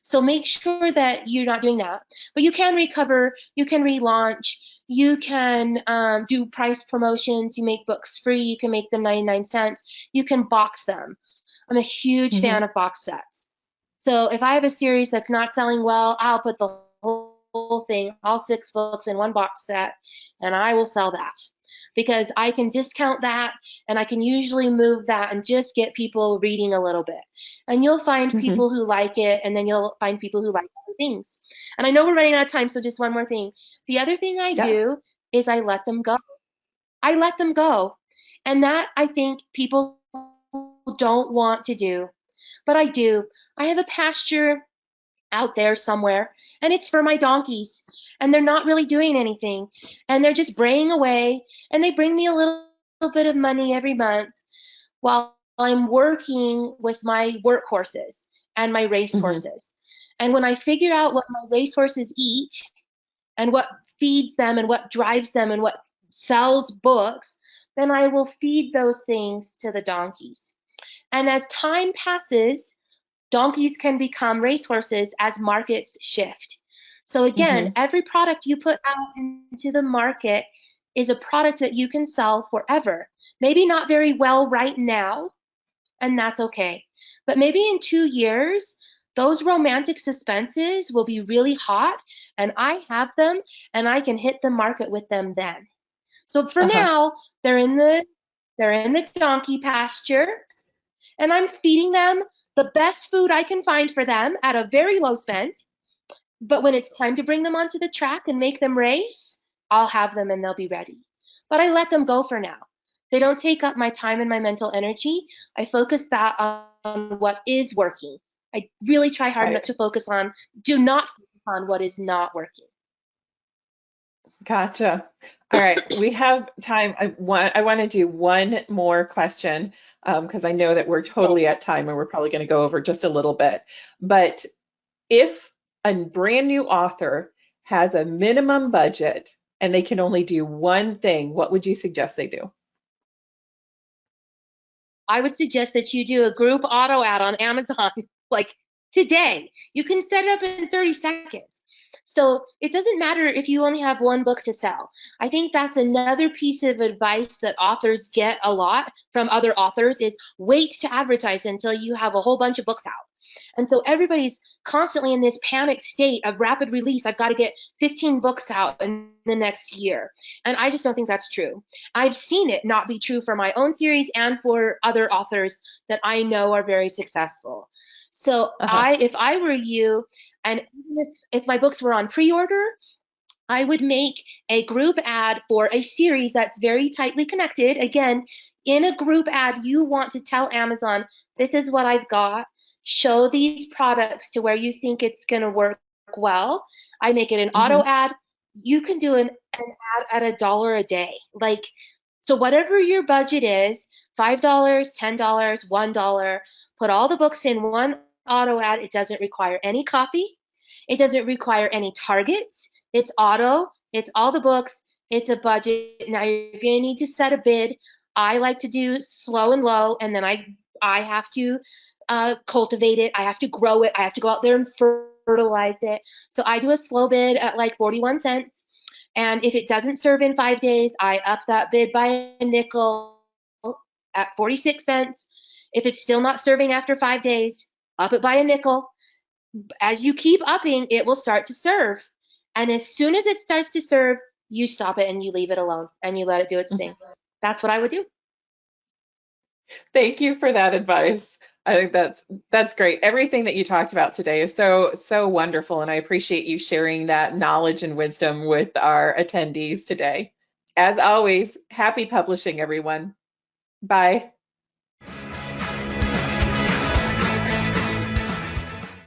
B: So make sure that you're not doing that. But you can recover, you can relaunch, you can do price promotions, you make books free, you can make them 99 cents, you can box them. I'm a huge fan of box sets. So if I have a series that's not selling well, I'll put the whole thing, all 6 books in one box set, and I will sell that. Because I can discount that, and I can usually move that and just get people reading a little bit. And you'll find people who like it, and then you'll find people who like other things. And I know we're running out of time, so just one more thing. The other thing I do is I let them go. I let them go. And that, I think, people don't want to do. But I do. I have a pasture out there somewhere, and it's for my donkeys, and they're not really doing anything, and they're just braying away, and they bring me a little bit of money every month while I'm working with my workhorses and my racehorses. And when I figure out what my racehorses eat and what feeds them and what drives them and what sells books, then I will feed those things to the donkeys. And as time passes, donkeys can become racehorses as markets shift. So again, every product you put out into the market is a product that you can sell forever. Maybe not very well right now, and that's okay. But maybe in 2 years, those romantic suspenses will be really hot, and I have them, and I can hit the market with them then. So for now, they're in the donkey pasture, and I'm feeding them the best food I can find for them at a very low spend. But when it's time to bring them onto the track and make them race, I'll have them and they'll be ready. But I let them go for now. They don't take up my time and my mental energy. I focus that on what is working. I really try hard not to focus on, do not focus on what is not working.
A: Gotcha. All right, we have time. I want to do one more question because I know that we're totally at time and we're probably going to go over just a little bit. But if a brand new author has a minimum budget and they can only do one thing, what would you suggest they do?
B: I would suggest that you do a group auto ad on Amazon, like today. You can set it up in 30 seconds. So it doesn't matter if you only have one book to sell. I think that's another piece of advice that authors get a lot from other authors is wait to advertise until you have a whole bunch of books out. And so everybody's constantly in this panic state of rapid release. I've got to get 15 books out in the next year. And I just don't think that's true. I've seen it not be true for my own series and for other authors that I know are very successful. So if I were you, and even if my books were on pre-order, I would make a group ad for a series that's very tightly connected. Again, in a group ad, you want to tell Amazon, this is what I've got. Show these products to where you think it's going to work well. I make it an auto ad. You can do an ad at $1 a day. Like, so whatever your budget is, $5, $10, $1, put all the books in one auto ad. It doesn't require any copy. It doesn't require any targets. It's auto. It's all the books. It's a budget. Now you're going to need to set a bid. I like to do slow and low, and then I have to cultivate it. I have to grow it. I have to go out there and fertilize it. So I do a slow bid at like 41 cents. And if it doesn't serve in 5 days, I up that bid by a nickel at 46 cents. If it's still not serving after 5 days, up it by a nickel. As you keep upping, it will start to serve. And as soon as it starts to serve, you stop it and you leave it alone and you let it do its thing. That's what I would do.
A: Thank you for that advice. I think that's great. Everything that you talked about today is so wonderful, and I appreciate you sharing that knowledge and wisdom with our attendees today. As always, happy publishing, everyone. Bye.